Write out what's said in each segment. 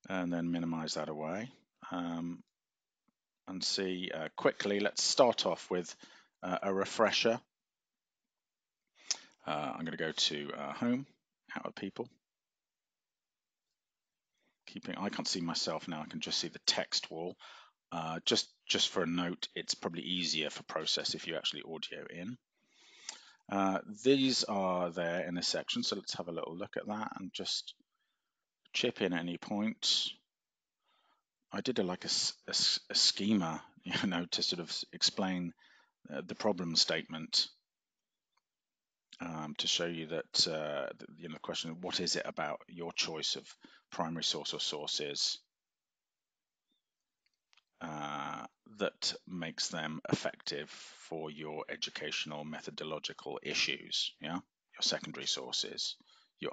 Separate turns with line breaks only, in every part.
and then minimize that away. And see quickly, let's start off with a refresher. I'm going to go to Home, Out of People. I can't see myself now, I can just see the text wall. Just for a note, it's probably easier for Process if you actually audio in. These are there in this section, so let's have a little look at that and just chip in at any point. I did a schema, to sort of explain the problem statement, to show you that the question, what is it about your choice of primary source or sources that makes them effective for your educational methodological issues? Your secondary sources, your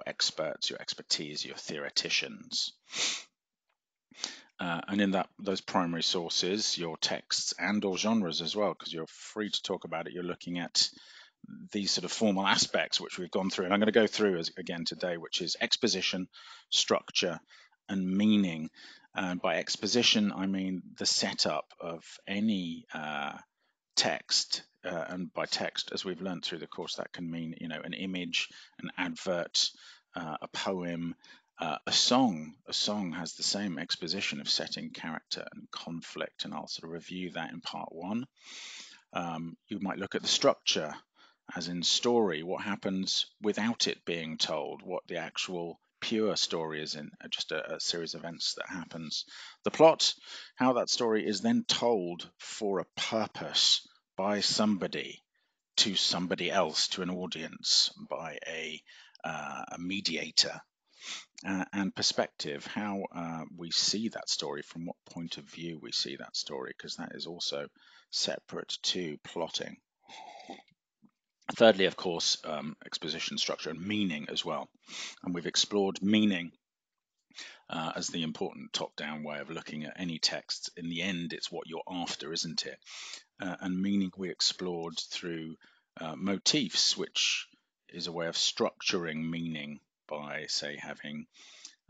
experts, your expertise, your theoreticians. And in those primary sources, your texts and or genres as well, because you're free to talk about it. You're looking at these sort of formal aspects which we've gone through, and I'm going to go through again today, which is exposition, structure, and meaning. And by exposition, I mean the setup of any text, and by text, as we've learned through the course, that can mean an image, an advert, a poem. A song has the same exposition of setting, character, and conflict, and I'll sort of review that in part one. You might look at the structure, as in story, what happens without it being told, what the actual pure story is in just a series of events that happens. The plot, how that story is then told for a purpose by somebody to somebody else, to an audience, by a mediator. And perspective, how we see that story, from what point of view we see that story, because that is also separate to plotting. Thirdly, of course, exposition, structure, and meaning as well. And we've explored meaning as the important top-down way of looking at any text. In the end, it's what you're after, isn't it? And meaning we explored through motifs, which is a way of structuring meaning by, say, having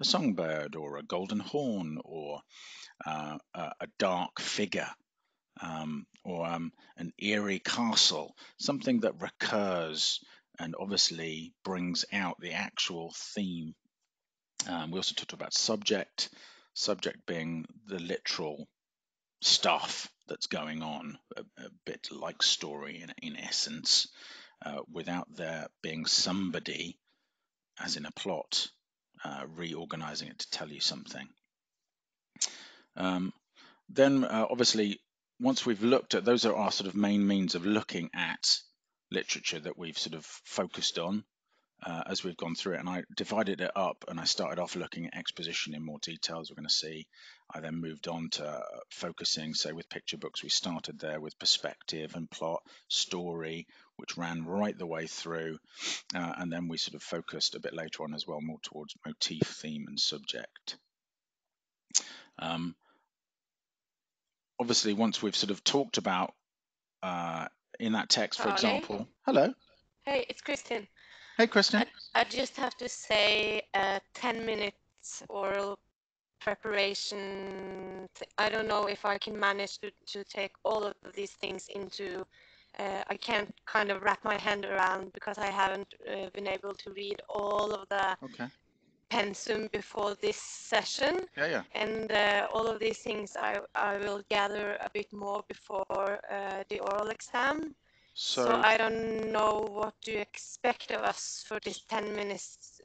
a songbird or a golden horn or a dark figure, or an eerie castle, something that recurs and obviously brings out the actual theme. We also talked about subject being the literal stuff that's going on, a bit like story in essence, without there being somebody, as in a plot, reorganizing it to tell you something. Then obviously, once we've looked at, those are our sort of main means of looking at literature that we've sort of focused on as we've gone through it, and I divided it up, and I started off looking at exposition in more detail, as we're going to see. I then moved on to focusing, say with picture books, we started there with perspective and plot, story, which ran right the way through, and then we sort of focused a bit later on as well, more towards motif, theme, and subject. Obviously, once we've sort of talked about in that text, for example. Hello.
Hey, it's Kristin.
Hey, Kristin.
I just have to say 10 minutes oral preparation. I don't know if I can manage to take all of these things into, I can't kind of wrap my hand around, because I haven't been able to read all of the pensum before this session. And all of these things I will gather a bit more before the oral exam. So I don't know what to expect of us for this 10 minutes.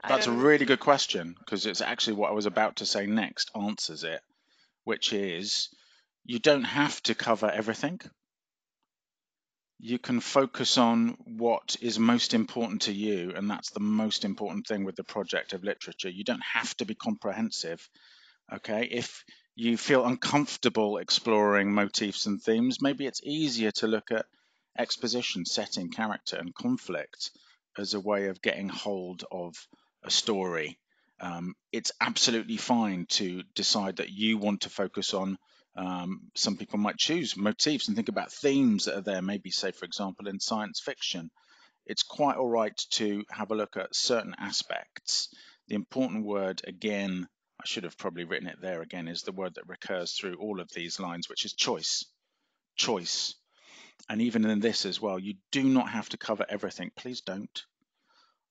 That's a really good question, because it's actually what I was about to say next answers it, which is you don't have to cover everything. You can focus on what is most important to you, and that's the most important thing with the project of literature. You don't have to be comprehensive. Okay, if you feel uncomfortable exploring motifs and themes, maybe it's easier to look at exposition, setting, character, and conflict as a way of getting hold of a story. It's absolutely fine to decide that you want to focus on, some people might choose motifs and think about themes that are there, maybe, say, for example, in science fiction. It's quite all right to have a look at certain aspects The important word, again, I should have probably written it there again, is the word that recurs through all of these lines, which is choice. Choice. And even in this as well, you do not have to cover everything. Please don't.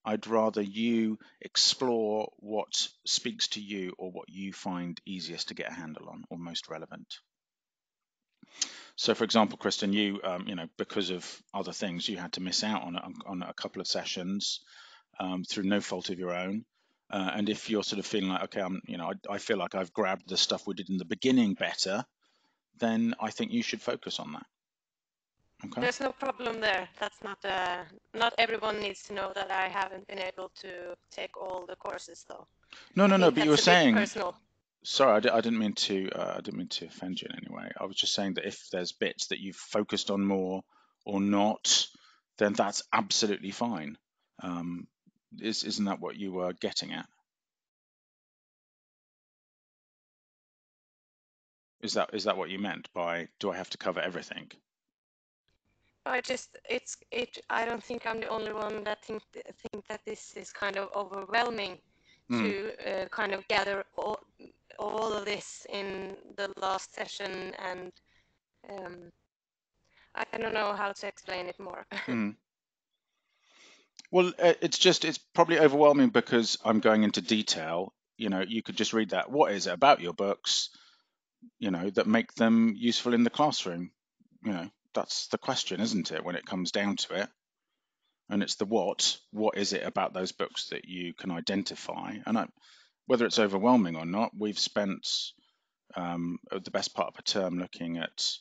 I'd rather you explore what speaks to you or what you find easiest to get a handle on or most relevant. So, for example, Kristen, you because of other things, you had to miss out on a couple of sessions through no fault of your own. And if you're sort of feeling like, okay, I feel like I've grabbed the stuff we did in the beginning better, then I think you should focus on that. Okay.
There's no problem there. That's not everyone needs to know that I haven't been able to take all the courses, though.
No. But you were saying.
Personal.
Sorry, I didn't mean to. I didn't mean to offend you in any way. I was just saying that if there's bits that you've focused on more or not, then that's absolutely fine. Isn't that what you were getting at? Is that what you meant by do I have to cover everything?
I don't think I'm the only one that think that this is kind of overwhelming to kind of gather all of this in the last session, and I don't know how to explain it more.
Well, it's probably overwhelming because I'm going into detail. You could just read that. What is it about your books, that make them useful in the classroom? That's the question, isn't it, when it comes down to it? And it's the what is it about those books that you can identify? And whether it's overwhelming or not, we've spent the best part of a term looking at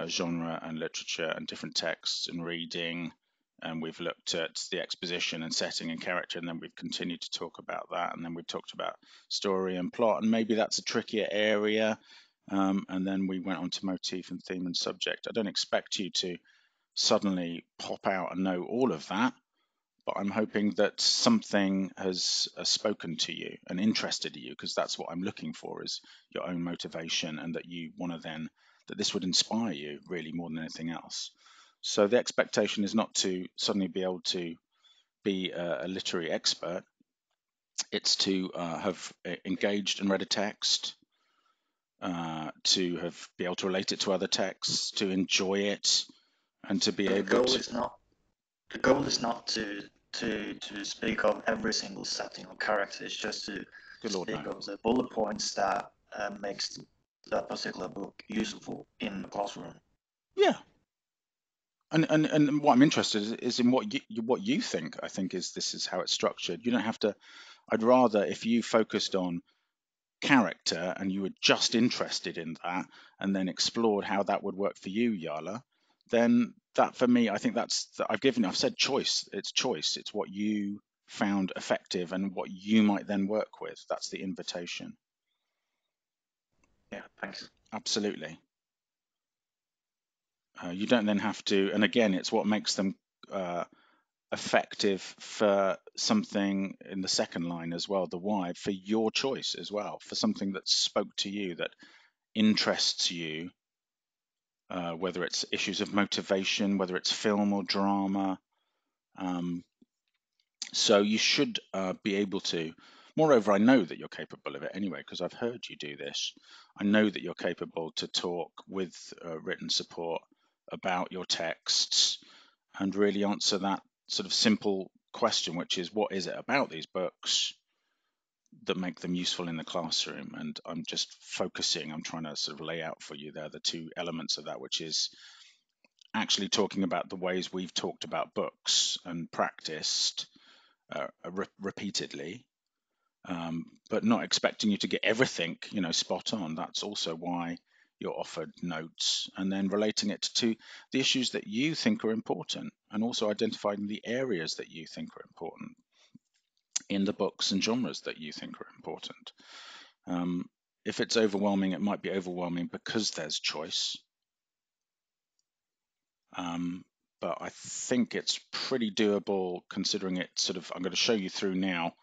genre and literature and different texts and reading, and we've looked at the exposition and setting and character, and then we've continued to talk about that, and then we've talked about story and plot, and maybe that's a trickier area, and then we went on to motif and theme and subject. I don't expect you to suddenly pop out and know all of that, but I'm hoping that something has spoken to you and interested you, because that's what I'm looking for, is your own motivation, and that you want to then, that this would inspire you really more than anything else. So the expectation is not to suddenly be able to be a literary expert. It's to have engaged and read a text, to have be able to relate it to other texts, to enjoy it, and to be able to.
The goal is not to speak of every single setting or character. It's just to speak of the bullet points that makes that particular book useful in the classroom.
Yeah. And what I'm interested is in what you think. I think this is how it's structured. You don't have to. I'd rather if you focused on character and you were just interested in that, and then explored how that would work for you, Yala, then that for me, I think I've said choice. It's choice. It's what you found effective and what you might then work with. That's the invitation.
Yeah, thanks.
Absolutely. You don't then have to, and again, it's what makes them effective for something in the second line as well, the why, for your choice as well, for something that spoke to you, that interests you, whether it's issues of motivation, whether it's film or drama. So you should be able to. Moreover, I know that you're capable of it anyway, because I've heard you do this. I know that you're capable to talk with written support about your texts and really answer that sort of simple question, which is, what is it about these books that make them useful in the classroom? And I'm just focusing, I'm trying to sort of lay out for you there the two elements of that, which is actually talking about the ways we've talked about books and practiced repeatedly, but not expecting you to get everything, spot on. That's also why you're offered notes, and then relating it to the issues that you think are important, and also identifying the areas that you think are important in the books and genres that you think are important. If it's overwhelming, it might be overwhelming because there's choice. But I think it's pretty doable, considering it sort of, I'm going to show you through now.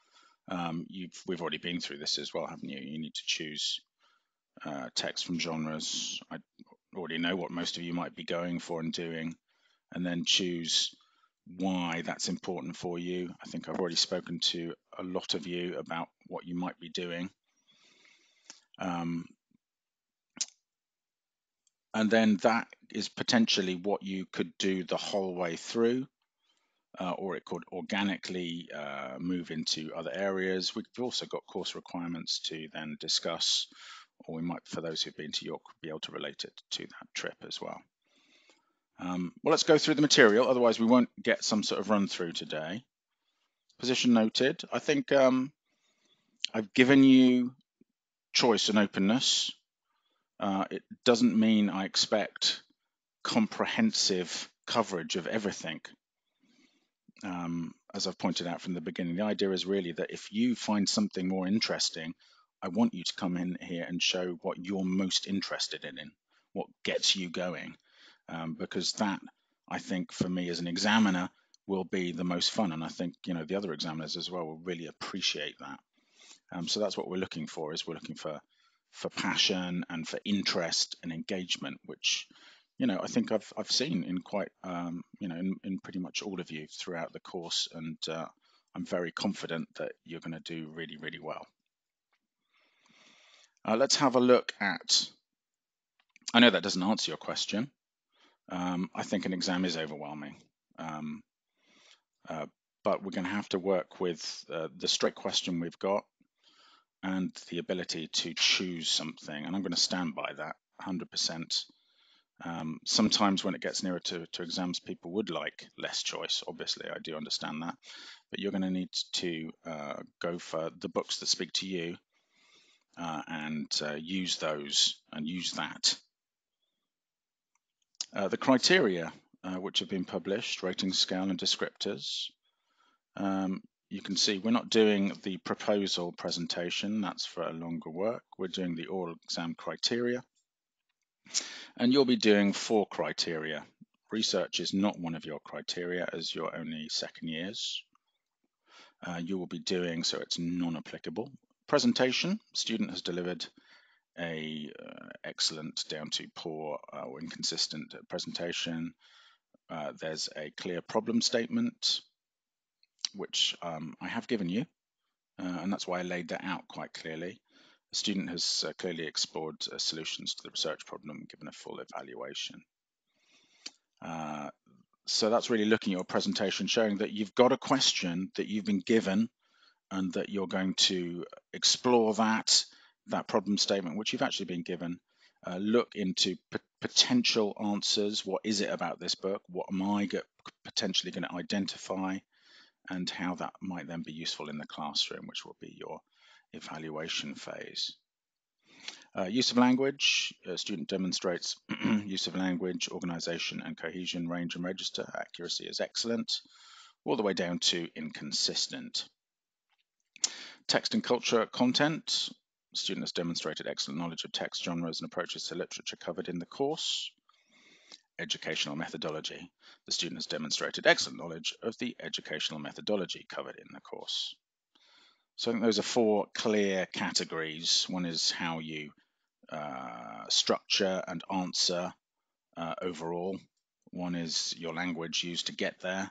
We've already been through this as well, haven't you? You need to choose text from genres. I already know what most of you might be going for and doing, and then choose why that's important for you. I think I've already spoken to a lot of you about what you might be doing. And then that is potentially what you could do the whole way through, or it could organically move into other areas. We've also got course requirements to then discuss, or we might, for those who've been to York, be able to relate it to that trip as well. Well, let's go through the material, otherwise we won't get some sort of run through today. Position noted. I think I've given you choice and openness. It doesn't mean I expect comprehensive coverage of everything. As I've pointed out from the beginning, the idea is really that if you find something more interesting, I want you to come in here and show what you're most interested in what gets you going, because that, I think, for me as an examiner, will be the most fun, and I think the other examiners as well will really appreciate that. So that's what we're looking for. We're looking for passion and for interest and engagement, which I think I've seen in quite in pretty much all of you throughout the course, and I'm very confident that you're going to do really, really well. Let's have a look at. I know that doesn't answer your question. I think an exam is overwhelming, but we're going to have to work with the strict question we've got and the ability to choose something, and I'm going to stand by that 100%. Sometimes when it gets nearer to exams, people would like less choice. Obviously, I do understand that, but you're going to need to go for the books that speak to you and use those and use that. The criteria which have been published, rating scale and descriptors. You can see we're not doing the proposal presentation, that's for a longer work. We're doing the oral exam criteria. And you'll be doing 4 criteria. Research is not one of your criteria as you're only second years. You will be doing, so it's non-applicable. Presentation, student has delivered a excellent down to poor or inconsistent presentation. There's a clear problem statement, which I have given you, and that's why I laid that out quite clearly. The student has clearly explored solutions to the research problem, given a full evaluation. So that's really looking at your presentation, showing that you've got a question that you've been given and that you're going to explore that problem statement, which you've actually been given, look into potential answers. What is it about this book? What am I potentially going to identify? And how that might then be useful in the classroom, which will be your evaluation phase. Use of language, a student demonstrates use of language, organization and cohesion, range and register. Accuracy is excellent, all the way down to inconsistent. Text and culture content, student has demonstrated excellent knowledge of text genres and approaches to literature covered in the course. Educational methodology, the student has demonstrated excellent knowledge of the educational methodology covered in the course. So I think those are 4 clear categories. One is how you structure and answer overall. One is your language used to get there.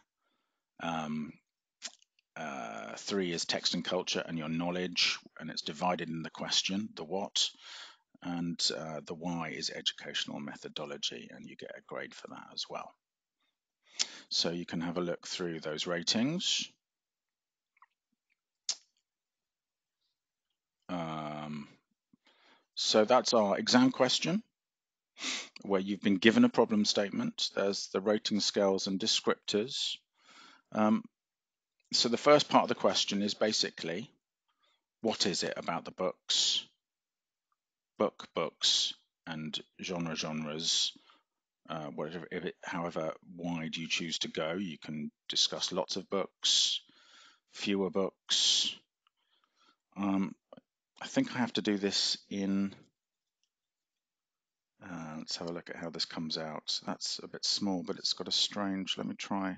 3 is text and culture and your knowledge, and it's divided in the question, the what, and the why is educational methodology, and you get a grade for that as well. So you can have a look through those ratings. So that's our exam question, where you've been given a problem statement. There's the rating scales and descriptors. So the first part of the question is basically, what is it about the books, books, and genres, however wide you choose to go. You can discuss lots of books, fewer books. I think I have to do this in, let's have a look at how this comes out. That's a bit small, but it's got a strange, let me try.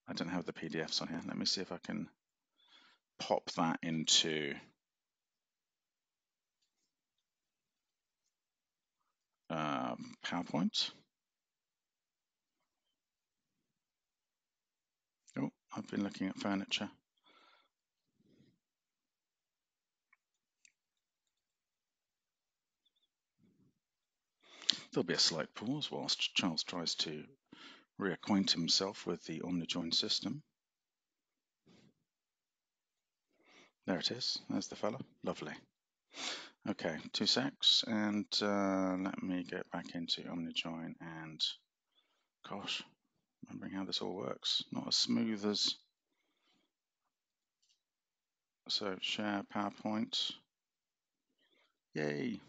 I don't have the PDFs on here. Let me see if I can pop that into PowerPoint. Oh, I've been looking at furniture. There'll be a slight pause whilst Charles tries to reacquaint himself with the OmniJoin system. There it is. There's the fella. Lovely. Okay, 2 secs, and let me get back into OmniJoin and, gosh, remembering how this all works. Not as smooth as, so share PowerPoint. Yay.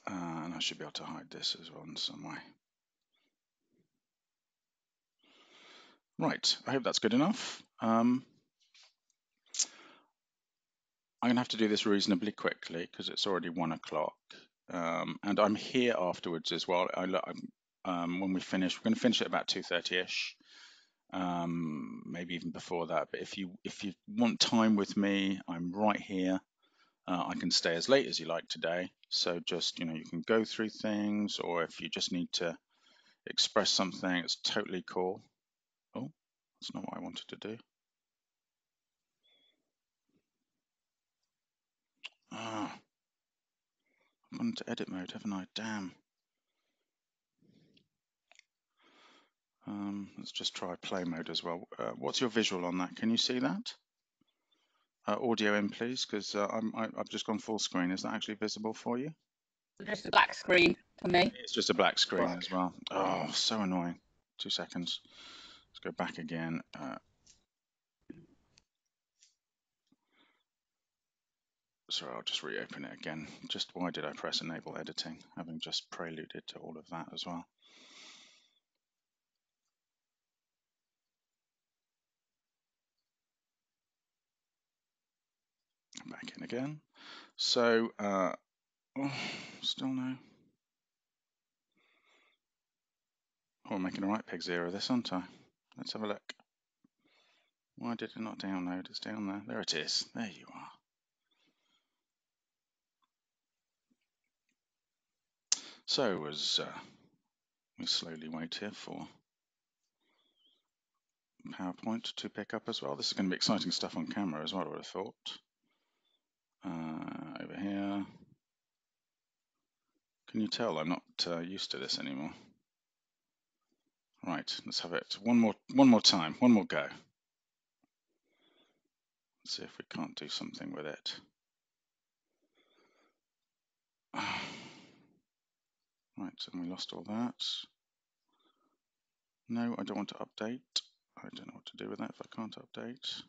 And I should be able to hide this as well in some way. Right, I hope that's good enough. I'm going to have to do this reasonably quickly because it's already 1 o'clock. And I'm here afterwards as well. When we finish, we're going to finish at about 2:30ish, maybe even before that. But if you want time with me, I'm right here. I can stay as late as you like today. So just, you can go through things, or if you just need to express something, it's totally cool. Oh, that's not what I wanted to do. Ah, I've gone into edit mode, haven't I? Damn. Let's just try play mode as well. What's your visual on that? Can you see that? Audio in, please, because I've just gone full screen. Is that actually visible for you?
Just a black screen for me.
It's just a black screen as well. Oh, so annoying. 2 seconds. Let's go back again. Sorry, I'll just reopen it again. Just why did I press enable editing, having just preluded to all of that as well? Back in again. So, still no. Oh, I'm making a right pig's ear of this, aren't I? Let's have a look. Why did it not download? It's down there. There it is. There you are. So, as we slowly wait here for PowerPoint to pick up as well. This is going to be exciting stuff on camera as well, I would have thought. Over here. Can you tell I'm not used to this anymore? Right, let's have it one more time, one more go. Let's see if we can't do something with it. Right, and we lost all that. No, I don't want to update. I don't know what to do with that if I can't update.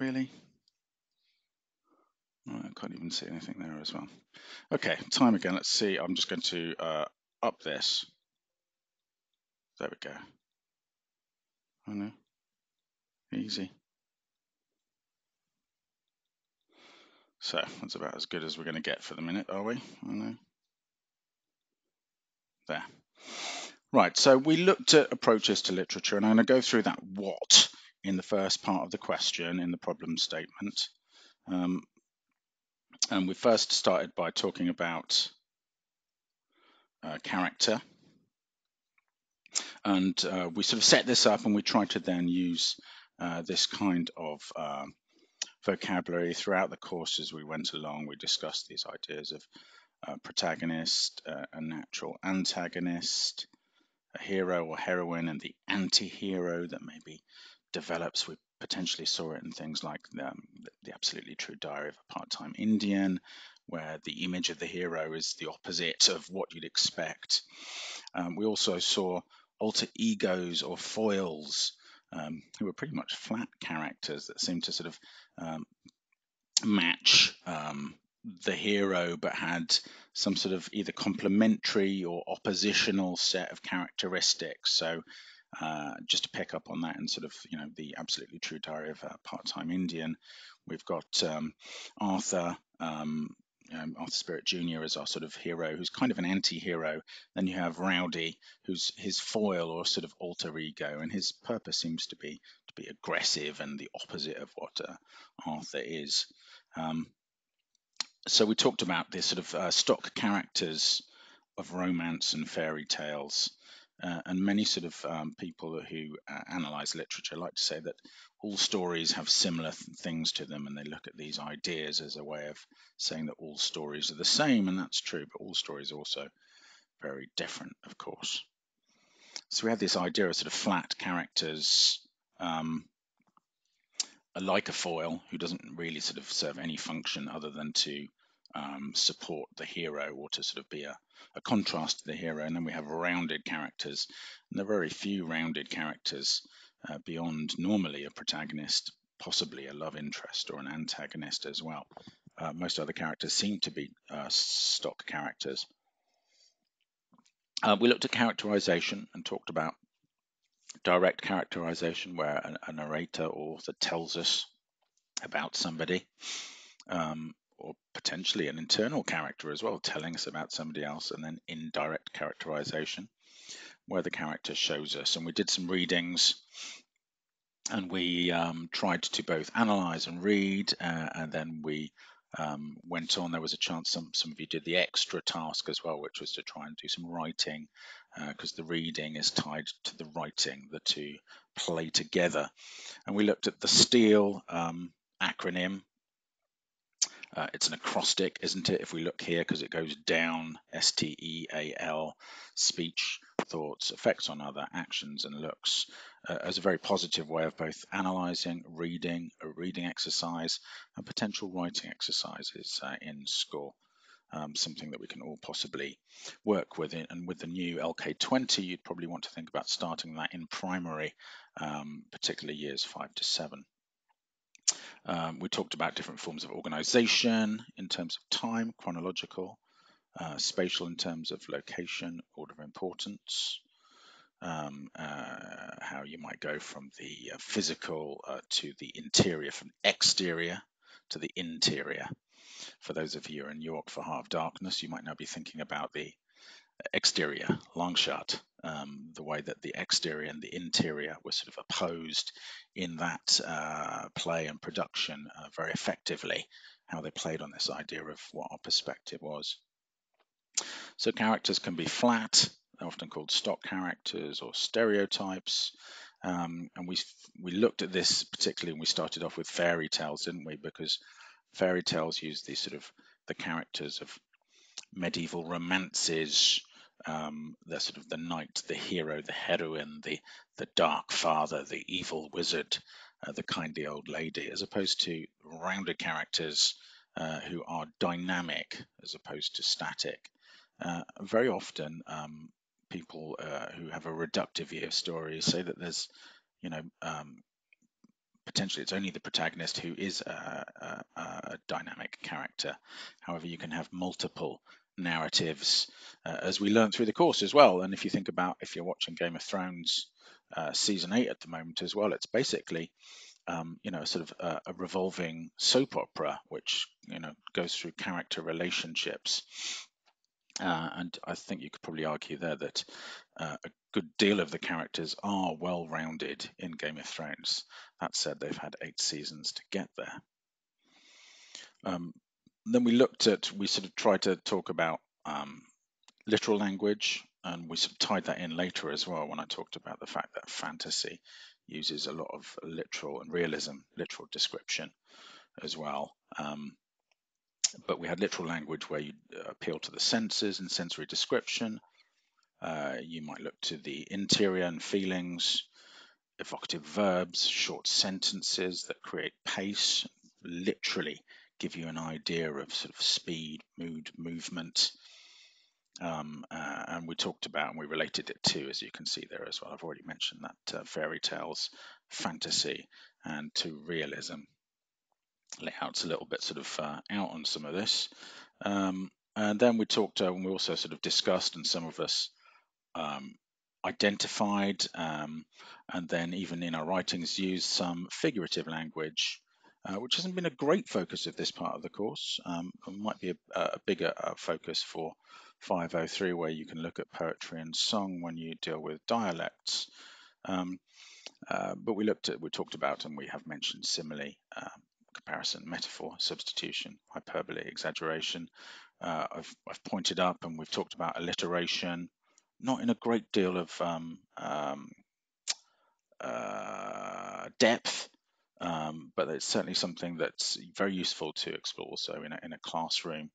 Really? Oh, I can't even see anything there as well. Okay, time again. Let's see. I'm just going to up this. There we go. Oh no. Easy. So that's about as good as we're going to get for the minute, are we? Oh no. There. Right, so we looked at approaches to literature, and I'm going to go through that what in the first part of the question in the problem statement. And we first started by talking about character. And we sort of set this up, and we tried to then use this kind of vocabulary throughout the course as we went along. We discussed these ideas of protagonist, a natural antagonist, a hero or heroine, and the anti-hero that maybe develops. We potentially saw it in things like the Absolutely True Diary of a Part-Time Indian, where the image of the hero is the opposite of what you'd expect. We also saw alter egos or foils, who were pretty much flat characters that seemed to sort of match the hero, but had some sort of either complementary or oppositional set of characteristics. So just to pick up on that, and sort of, the Absolutely True Diary of a Part-Time Indian, we've got Arthur, Arthur Spirit Jr. as our sort of hero, who's kind of an anti-hero. Then you have Rowdy, who's his foil or sort of alter ego, and his purpose seems to be aggressive and the opposite of what Arthur is. So we talked about this sort of stock characters of romance and fairy tales, And many sort of people who analyze literature like to say that all stories have similar things to them, and they look at these ideas as a way of saying that all stories are the same, and that's true, but all stories are also very different, of course. So we had this idea of sort of flat characters, like a foil who doesn't really sort of serve any function other than to support the hero or to sort of be a contrast to the hero. And then we have rounded characters, and there are very few rounded characters beyond normally a protagonist, possibly a love interest or an antagonist as well. Most other characters seem to be stock characters. We looked at characterization and talked about direct characterization, where a narrator or author tells us about somebody, or potentially an internal character as well, telling us about somebody else, and then indirect characterization, where the character shows us. And we did some readings, and we tried to both analyze and read, and then we went on. There was a chance some of you did the extra task as well, which was to try and do some writing, because the reading is tied to the writing. The two play together. And we looked at the STEAL acronym. It's an acrostic, isn't it? If we look here, because it goes down, STEAL, speech, thoughts, effects on other, actions and looks, as a very positive way of both analysing, reading, a reading exercise, and potential writing exercises in school. Something that we can all possibly work with. And with the new LK20, you'd probably want to think about starting that in primary, particularly years 5 to 7. We talked about different forms of organization in terms of time, chronological, spatial in terms of location, order of importance, how you might go from the physical to the interior, from exterior to the interior. For those of you who are in York for Heart of Darkness, you might now be thinking about the exterior, long shot, the way that the exterior and the interior were sort of opposed in that play and production very effectively, how they played on this idea of what our perspective was. So characters can be flat, they're often called stock characters or stereotypes, and we looked at this particularly, and we started off with fairy tales, didn't we? Because fairy tales use these sort of the characters of medieval romances, the sort of the knight, the hero, the heroine, the dark father, the evil wizard, the kindly old lady, as opposed to rounded characters who are dynamic as opposed to static. Very often, people who have a reductive view of stories say that there's, potentially it's only the protagonist who is a dynamic character. However, you can have multiple narratives, as we learn through the course as well. And if you think about, if you're watching Game of Thrones season 8 at the moment as well, it's basically sort of a revolving soap opera, which goes through character relationships. And I think you could probably argue there that a good deal of the characters are well-rounded in Game of Thrones. That said, they've had 8 seasons to get there. Then we sort of tried to talk about literal language, and we sort of tied that in later as well when I talked about the fact that fantasy uses a lot of literal and realism, literal description as well. But we had literal language where you appeal to the senses and sensory description. You might look to the interior and feelings, evocative verbs, short sentences that create pace, literally give you an idea of sort of speed, mood, movement. And we talked about, and we related it to, as you can see there as well, I've already mentioned that, fairy tales, fantasy, and to realism. Layout's a little bit sort of out on some of this. And then we talked, and we also sort of discussed, and some of us identified, and then even in our writings used some figurative language, which hasn't been a great focus of this part of the course. It might be a bigger focus for 503, where you can look at poetry and song when you deal with dialects. But we talked about, and we have mentioned simile, comparison, metaphor, substitution, hyperbole, exaggeration. I've pointed up, and we've talked about alliteration, not in a great deal of depth, but it's certainly something that's very useful to explore also in a classroom,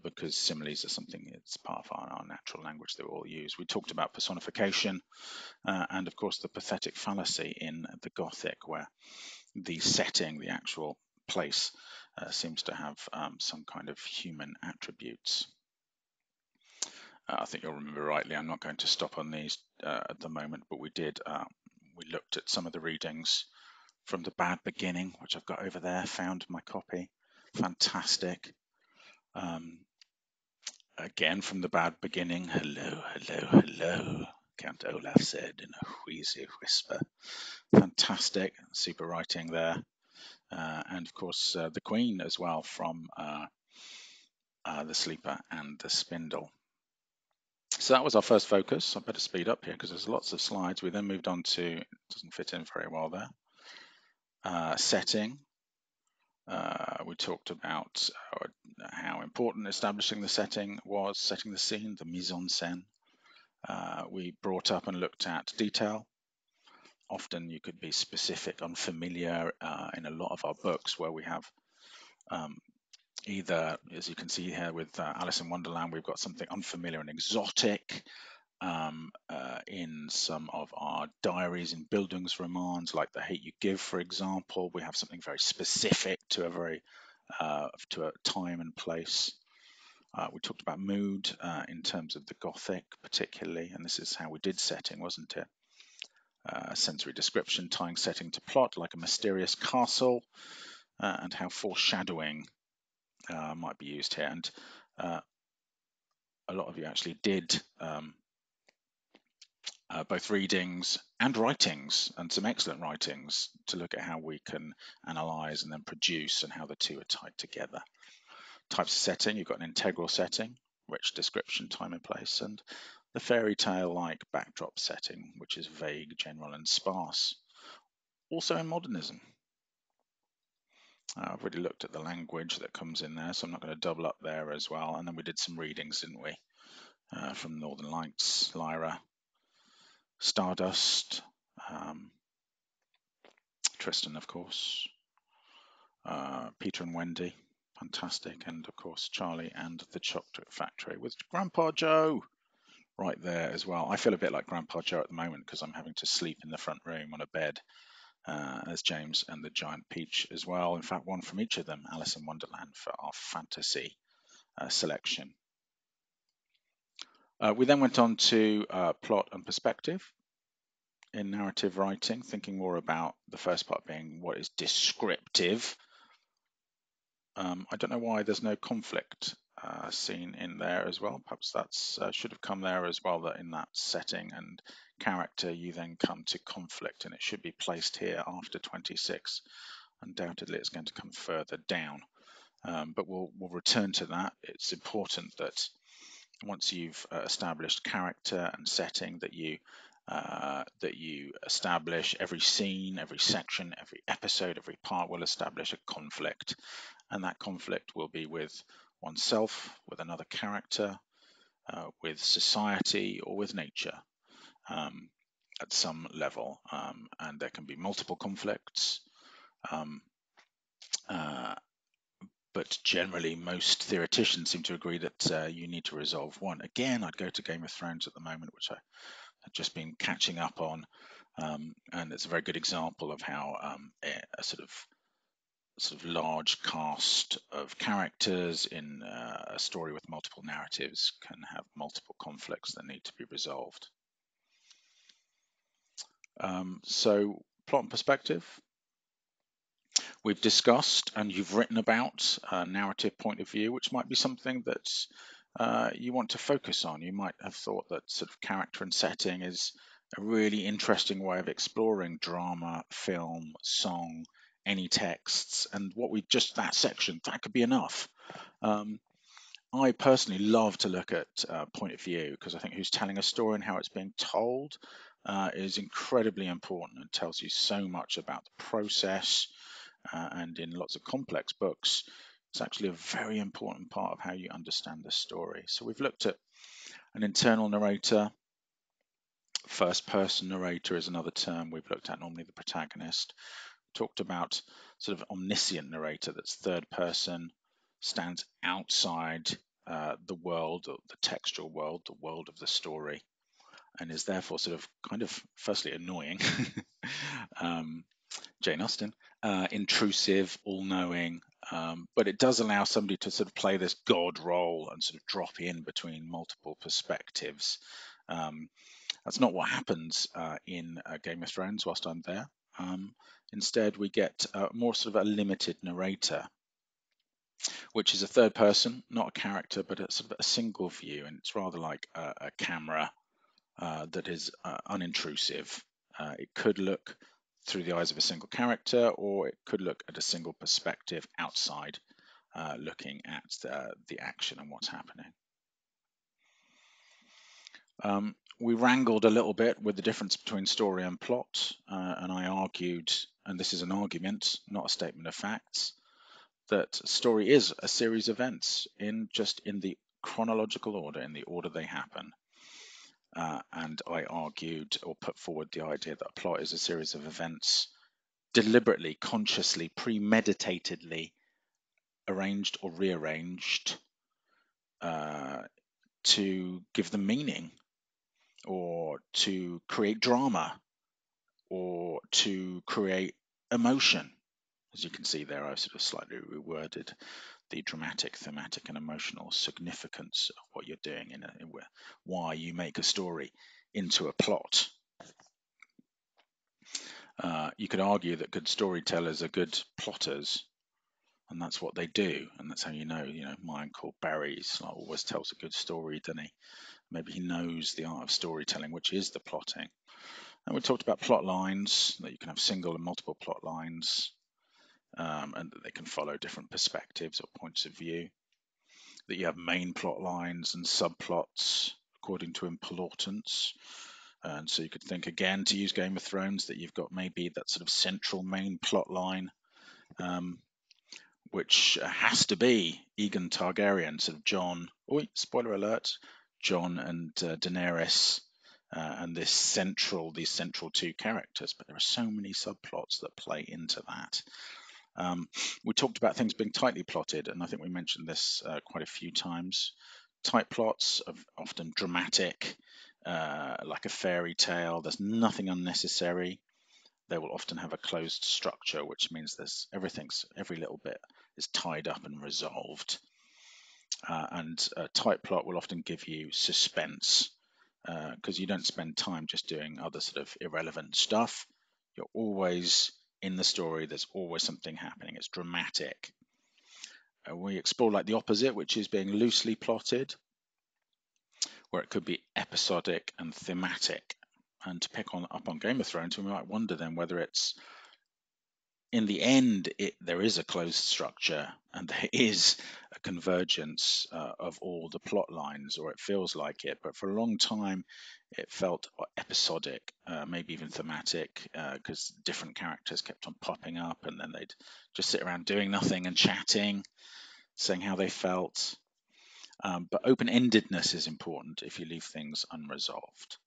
because similes are something that's part of our natural language that we all use. We talked about personification and of course the pathetic fallacy in the Gothic, where the setting, the actual place, seems to have some kind of human attributes. I think you'll remember rightly, I'm not going to stop on these at the moment, but we looked at some of the readings from The Bad Beginning, which I've got over there, found my copy. Fantastic. Again, from The Bad Beginning, hello, hello, hello, Count Olaf said in a wheezy whisper. Fantastic, super writing there. And of course, the Queen as well from The Sleeper and the Spindle. So that was our first focus. I better speed up here because there's lots of slides. We then moved on to, it doesn't fit in very well there, setting. We talked about how important establishing the setting was, setting the scene, the mise en scène. We brought up and looked at detail. Often you could be specific, unfamiliar in a lot of our books where we have either, as you can see here with Alice in Wonderland, we've got something unfamiliar and exotic. In some of our diaries and Bildungsromans, like The Hate You Give, for example, we have something very specific to to a time and place. We talked about mood in terms of the Gothic particularly, and this is how we did setting, wasn't it? Sensory description, tying setting to plot like a mysterious castle, and how foreshadowing might be used here. And a lot of you actually did both readings and writings, and some excellent writings, to look at how we can analyze and then produce and how the two are tied together. Types of setting, you've got an integral setting, rich description, time and place, and the fairy tale like backdrop setting, which is vague, general and sparse. Also in modernism. I've already looked at the language that comes in there, so I'm not going to double up there as well. And then we did some readings, didn't we? From Northern Lights, Lyra, Stardust, Tristan, of course, Peter and Wendy, fantastic, and of course Charlie and the Chocolate Factory with Grandpa Joe right there as well. I feel a bit like Grandpa Joe at the moment because I'm having to sleep in the front room on a bed, as James and the Giant Peach as well. In fact, one from each of them, Alice in Wonderland, for our fantasy selection. We then went on to plot and perspective in narrative writing, thinking more about the first part being what is descriptive. I don't know why there's no conflict seen in there as well. Perhaps that's should have come there as well, that in that setting and character you then come to conflict, and it should be placed here after 26. Undoubtedly it's going to come further down, but we'll return to that. It's important that once you've established character and setting, that you establish every scene, every section, every episode, every part will establish a conflict, and that conflict will be with oneself, with another character, with society, or with nature at some level, and there can be multiple conflicts, but generally most theoreticians seem to agree that you need to resolve one. Again, I'd go to Game of Thrones at the moment, which I've just been catching up on, and it's a very good example of how a sort of large cast of characters in a story with multiple narratives can have multiple conflicts that need to be resolved. So plot and perspective. We've discussed and you've written about a narrative point of view, which might be something that you want to focus on. You might have thought that sort of character and setting is a really interesting way of exploring drama, film, song, any texts, and what we just, that section, that could be enough. I personally love to look at point of view, because I think who's telling a story and how it's being told is incredibly important and tells you so much about the process. And in lots of complex books, It's actually a very important part of how you understand the story. So we've looked at an internal narrator. First person narrator is another term we've looked at, normally the protagonist. Talked about sort of omniscient narrator, that's third person, stands outside the world, or the textual world, the world of the story, and is therefore sort of kind of firstly annoying, Jane Austen, intrusive, all-knowing, but it does allow somebody to sort of play this god role and sort of drop in between multiple perspectives. That's not what happens in Game of Thrones whilst I'm there. Instead, we get more sort of a limited narrator, which is a third person, not a character, but a sort of a single view, and it's rather like a camera that is unintrusive. It could look through the eyes of a single character, or it could look at a single perspective outside, looking at the action and what's happening. We wrangled a little bit with the difference between story and plot, and I argued, and this is an argument, not a statement of facts, that story is a series of events in the chronological order, in the order they happen. And I argued or put forward the idea that a plot is a series of events deliberately, consciously, premeditatedly arranged or rearranged to give them meaning, or to create drama, or to create emotion. As you can see there, I've sort of slightly reworded the dramatic, thematic, and emotional significance of what you're doing, in why you make a story into a plot. You could argue that good storytellers are good plotters, and that's what they do, and that's how you know. My uncle Barry's always tells a good story, doesn't he? Maybe he knows the art of storytelling, which is the plotting. And we talked about plot lines, that you can have single and multiple plot lines, and that they can follow different perspectives or points of view. That you have main plot lines and subplots according to importance. And so you could think, again, to use Game of Thrones, that you've got maybe that sort of central main plot line, which has to be Aegon Targaryen, sort of Jon. Spoiler alert: Jon and Daenerys, and these central two characters. But there are so many subplots that play into that. We talked about things being tightly plotted, and I think we mentioned this quite a few times. Tight plots are often dramatic, like a fairy tale. There's nothing unnecessary. They will often have a closed structure, which means every little bit is tied up and resolved. And a tight plot will often give you suspense, because you don't spend time just doing other sort of irrelevant stuff. You're always in the story. There's always something happening. It's dramatic. We explore like the opposite, which is being loosely plotted, where it could be episodic and thematic. And to pick up on Game of Thrones, we might wonder then whether it's, in the end, there is a closed structure and there is a convergence of all the plot lines, or it feels like it. But for a long time, it felt episodic, maybe even thematic, because different characters kept on popping up, and then they'd just sit around doing nothing and chatting, saying how they felt. But open-endedness is important if you leave things unresolved.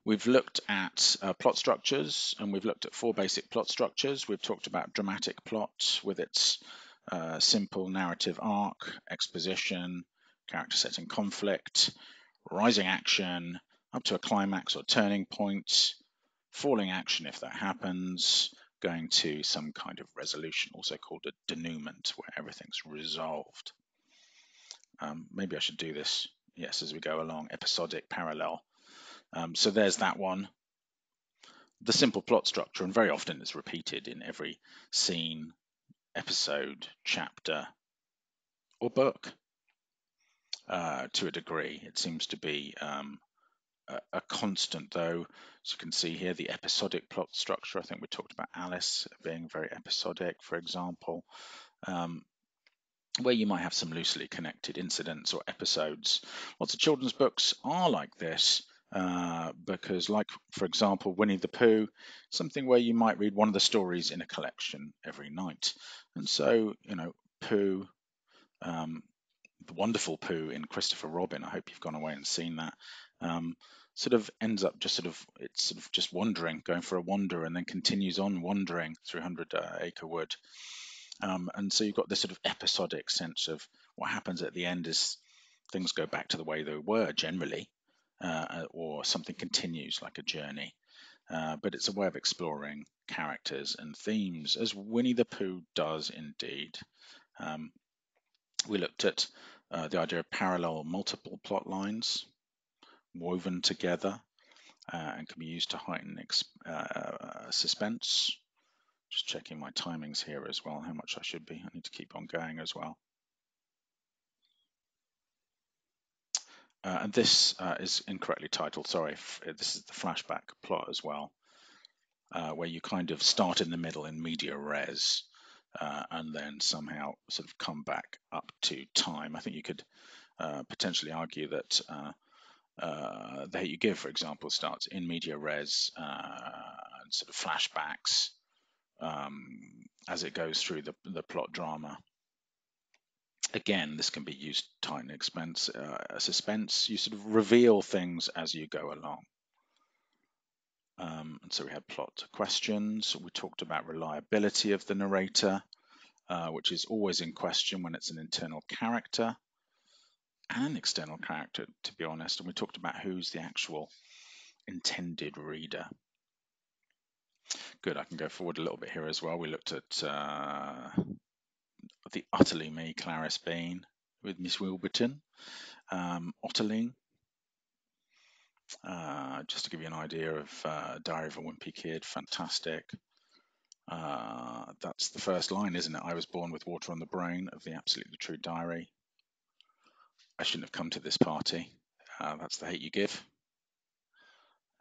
We've looked at plot structures, and we've looked at 4 basic plot structures. We've talked about dramatic plot with its simple narrative arc, exposition, character setting, conflict, rising action, up to a climax or turning point, falling action if that happens, going to some kind of resolution, also called a denouement, where everything's resolved. Maybe I should do this, yes, as we go along, episodic, parallel. So there's that one. The simple plot structure, and very often it's repeated in every scene, episode, chapter, or book. To a degree, it seems to be a constant, though. As you can see here, the episodic plot structure. I think we talked about Alice being very episodic, for example, where you might have some loosely connected incidents or episodes. Lots of children's books are like this. because, like, for example, Winnie the Pooh, something where you might read one of the stories in a collection every night. And so, Pooh, the wonderful Pooh in Christopher Robin, I hope you've gone away and seen that, sort of ends up just just wandering, going for a wander, and then continues on wandering through 100 Acre Wood. And so you've got this sort of episodic sense of what happens at the end is things go back to the way they were generally, or something continues like a journey. But it's a way of exploring characters and themes, as Winnie the Pooh does indeed. We looked at the idea of parallel multiple plot lines woven together and can be used to heighten suspense. Just checking my timings here as well, how much I should be. I need to keep on going as well. And this is incorrectly titled, sorry, this is the flashback plot as well, where you kind of start in the middle in media res, and then somehow sort of come back up to time. I think you could potentially argue that The Hate You Give, for example, starts in media res and sort of flashbacks as it goes through the plot drama. Again, this can be used to heighten suspense. You sort of reveal things as you go along. And so we had plot questions. We talked about reliability of the narrator, which is always in question when it's an internal character and an external character, to be honest. And we talked about who's the actual intended reader. Good, I can go forward a little bit here as well. We looked at the Utterly Me, Clarice Bean, with Miss Wilburton, Otterling. Just to give you an idea of Diary of a Wimpy Kid, fantastic. That's the first line, isn't it? I was born with water on the brain of the Absolutely True Diary. I shouldn't have come to this party. That's The Hate You Give.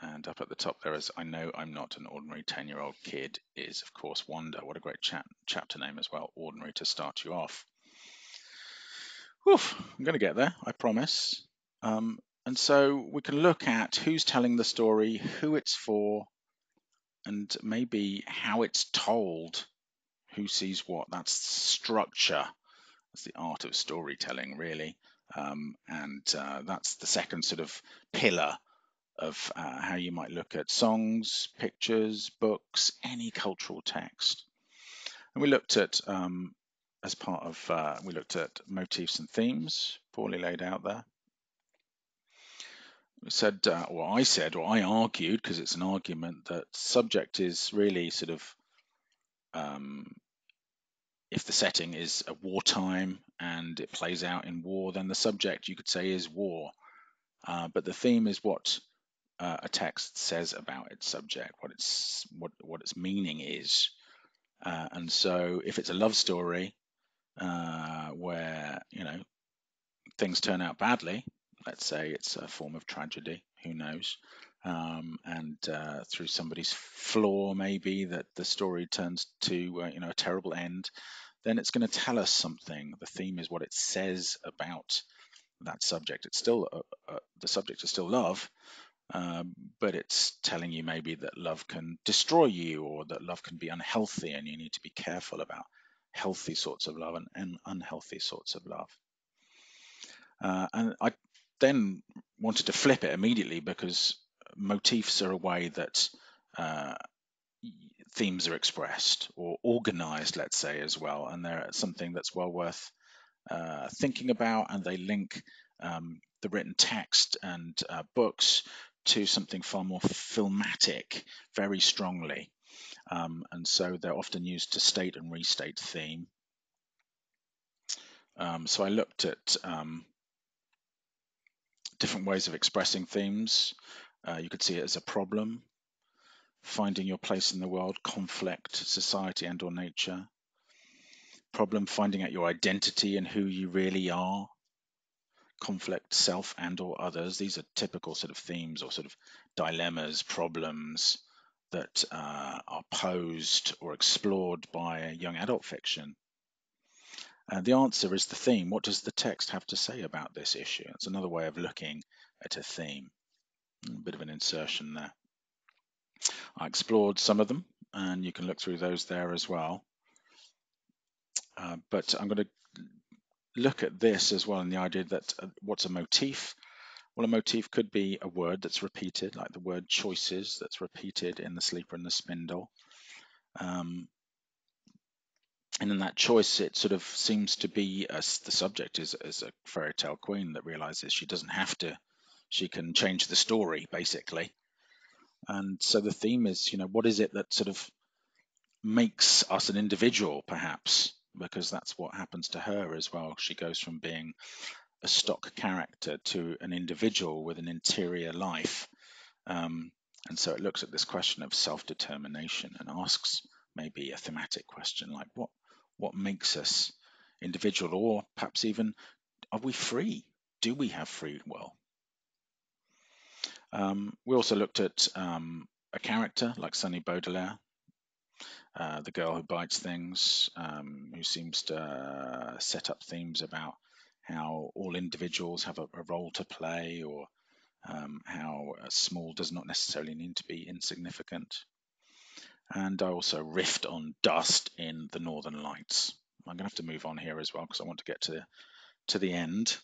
And up at the top there is I Know I'm Not an Ordinary 10-Year-Old Kid is, of course, Wonder. What a great chapter name as well, Ordinary, to start you off. Oof, I'm going to get there, I promise. And so we can look at who's telling the story, who it's for, and maybe how it's told, who sees what. That's structure. That's the art of storytelling, really. And that's the second sort of pillar of how you might look at songs, pictures, books, any cultural text. And we looked at, as part of, we looked at motifs and themes, poorly laid out there. We said, or I argued, because it's an argument, that subject is really sort of, if the setting is a wartime and it plays out in war, then the subject, you could say, is war. But the theme is what a text says about its subject, what its meaning is. And so if it's a love story where things turn out badly, let's say it's a form of tragedy, who knows, and through somebody's flaw maybe that the story turns to a terrible end, then it's going to tell us something. The theme is what it says about that subject. It's still the subject is still love, but it's telling you maybe that love can destroy you, or that love can be unhealthy, and you need to be careful about healthy sorts of love and unhealthy sorts of love. And I then wanted to flip it immediately, because motifs are a way that themes are expressed or organized, let's say, as well, and they're something that's well worth thinking about, and they link the written text and books to something far more filmatic very strongly, and so they're often used to state and restate theme. So I looked at different ways of expressing themes. You could see it as a problem, finding your place in the world, conflict, society and or nature. Problem, finding out your identity and who you really are. Conflict, self and or others. These are typical sort of themes or sort of dilemmas, problems that are posed or explored by young adult fiction. The answer is the theme. What does the text have to say about this issue? It's another way of looking at a theme. A bit of an insertion there. I explored some of them, and you can look through those there as well. But I'm going to look at this as well, and the idea that what's a motif? Well, a motif could be a word that's repeated, like the word choices that's repeated in The Sleeper and the Spindle. And in that choice, it sort of seems to be the subject is a fairy tale queen that realizes she doesn't have to, she can change the story, basically. And so the theme is, what is it that sort of makes us an individual, perhaps, because that's what happens to her as well. She goes from being a stock character to an individual with an interior life. And so it looks at this question of self-determination and asks maybe a thematic question like what makes us individual, or perhaps even, are we free? Do we have free will? We also looked at a character like Sunny Baudelaire, the girl who bites things, who seems to set up themes about how all individuals have a role to play, or how small does not necessarily need to be insignificant. And I also riffed on dust in The Northern Lights. I'm going to have to move on here as well because I want to get to the end.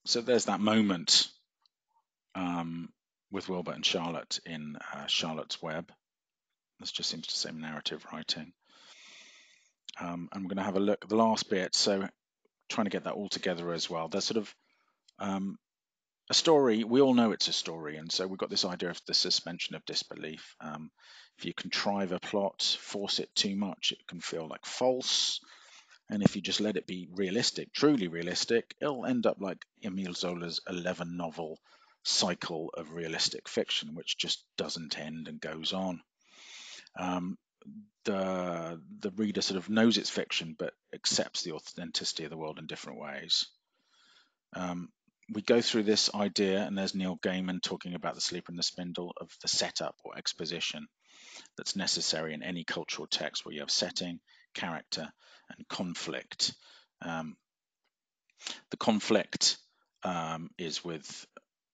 So there's that moment with Wilbert and Charlotte in Charlotte's Web. This just seems to say narrative writing. And we're going to have a look at the last bit. So trying to get that all together as well. There's sort of a story. We all know it's a story, and so we've got this idea of the suspension of disbelief. If you contrive a plot, force it too much, it can feel like false. And if you just let it be realistic, truly realistic, it'll end up like Emile Zola's 11-novel cycle of realistic fiction, which just doesn't end and goes on. The reader sort of knows it's fiction, but accepts the authenticity of the world in different ways. We go through this idea, and there's Neil Gaiman talking about The Sleeper and the Spindle, of the setup or exposition that's necessary in any cultural text where you have setting, character, and conflict. The conflict is with,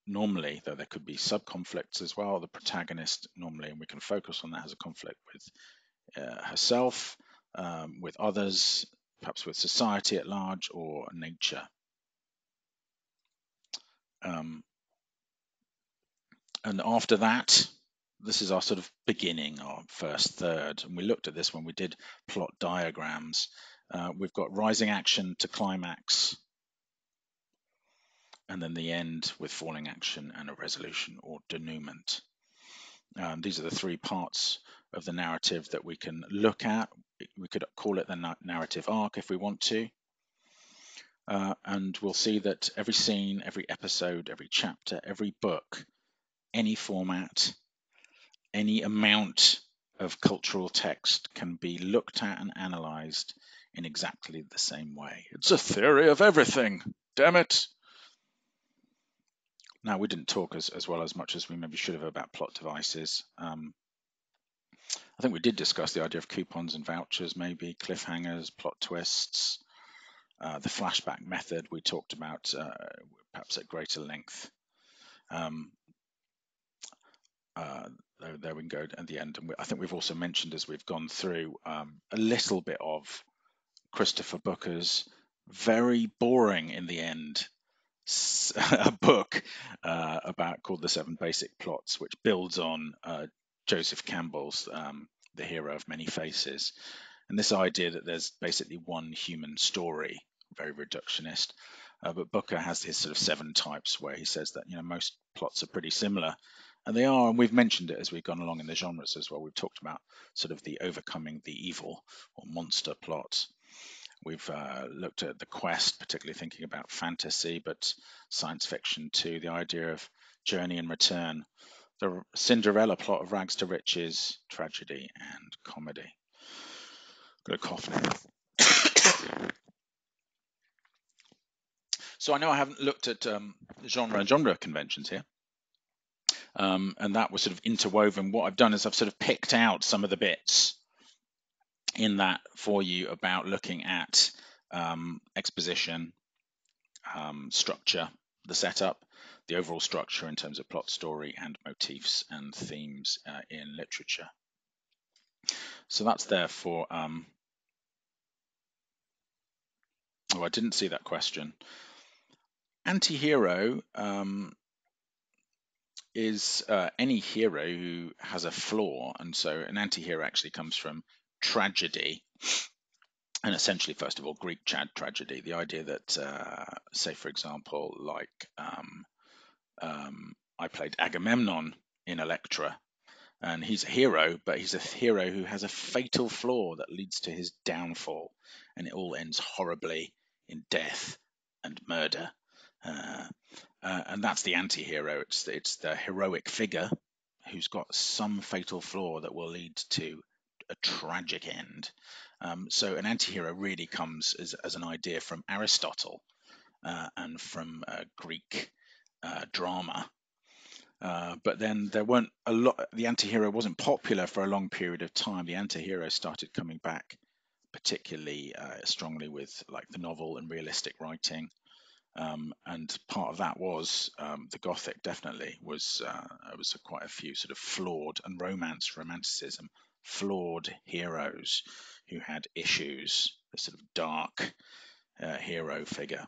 normally, though there could be sub-conflicts as well, the protagonist normally, and we can focus on that, has a conflict with herself, with others, perhaps with society at large, or nature. And after that, this is our sort of beginning, our first third. And we looked at this when we did plot diagrams. We've got rising action to climax, and then the end with falling action and a resolution or denouement. These are the three parts of the narrative that we can look at. We could call it the narrative arc if we want to. And we'll see that every scene, every episode, every chapter, every book, any format, any amount of cultural text can be looked at and analyzed in exactly the same way. It's a theory of everything, damn it. Now, we didn't talk as well as much as we maybe should have about plot devices. I think we did discuss the idea of coupons and vouchers, maybe cliffhangers, plot twists, the flashback method we talked about perhaps at greater length. There we can go at the end. And I think we've also mentioned as we've gone through a little bit of Christopher Booker's very boring in the end a book called The 7 Basic Plots, which builds on Joseph Campbell's The Hero of Many Faces. And this idea that there's basically one human story, very reductionist. But Booker has his sort of 7 types where he says that most plots are pretty similar. And they are, and we've mentioned it as we've gone along in the genres as well. We've talked about sort of the overcoming the evil or monster plot. We've looked at the quest, particularly thinking about fantasy, but science fiction too, the idea of journey and return, the Cinderella plot of rags to riches, tragedy and comedy. Got a cough now. So I know I haven't looked at genre and genre conventions here. And that was sort of interwoven. What I've done is I've sort of picked out some of the bits in that for you about looking at exposition, structure, the setup, the overall structure in terms of plot, story, and motifs and themes in literature. So that's there for. Oh, I didn't see that question. Anti-hero is any hero who has a flaw, and so an anti-hero actually comes from tragedy, and essentially, first of all, Greek tragedy. The idea that, say, for example, like I played Agamemnon in Electra, and he's a hero, but he's a hero who has a fatal flaw that leads to his downfall, and it all ends horribly in death and murder. And that's the anti-hero. It's the heroic figure who's got some fatal flaw that will lead to a tragic end. So an anti-hero really comes as an idea from Aristotle and from Greek drama. But then there weren't a lot. The anti-hero wasn't popular for a long period of time. The anti-hero started coming back particularly strongly with like the novel and realistic writing. And part of that was the Gothic definitely was quite a few sort of flawed and romanticism, flawed heroes who had issues, a sort of dark hero figure.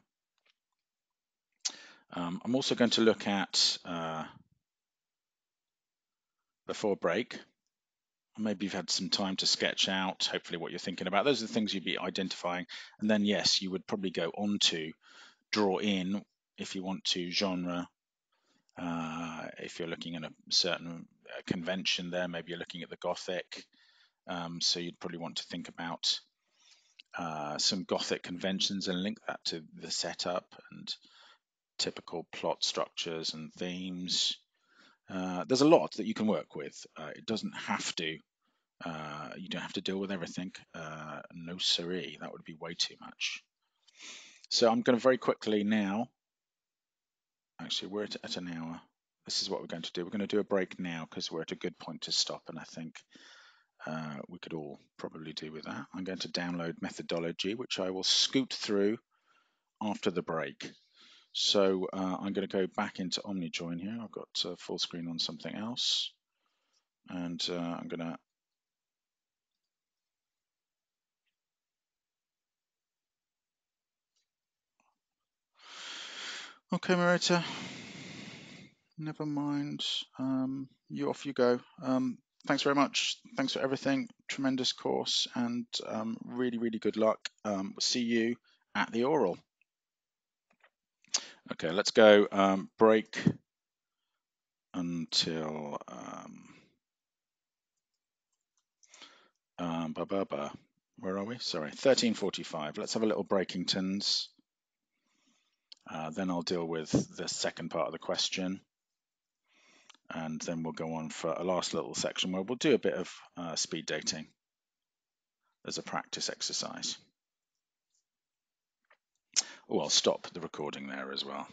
I'm also going to look at before break. Maybe you've had some time to sketch out, hopefully, what you're thinking about. Those are the things you'd be identifying. And then, yes, you would probably go on to draw in, if you want to, genre. If you're looking at a certain convention there, maybe you're looking at the Gothic. So you'd probably want to think about some Gothic conventions and link that to the setup and typical plot structures and themes. There's a lot that you can work with. It doesn't have to. You don't have to deal with everything. No siree, that would be way too much. So I'm going to very quickly now. Actually, we're at an hour. This is what we're going to do. We're going to do a break now because we're at a good point to stop, and I think we could all probably do with that. I'm going to download methodology, which I will scoot through after the break. So I'm going to go back into OmniJoin here. I've got full screen on something else, and I'm going to okay, Marita, never mind. Off you go. Thanks very much. Thanks for everything. Tremendous course, and really, really good luck. We'll see you at the oral. Okay, let's go. Break until where are we? Sorry, 13:45. Let's have a little Breakingtons. Then I'll deal with the second part of the question, and then we'll go on for a last little section where we'll do a bit of speed dating as a practice exercise. Oh, I'll stop the recording there as well.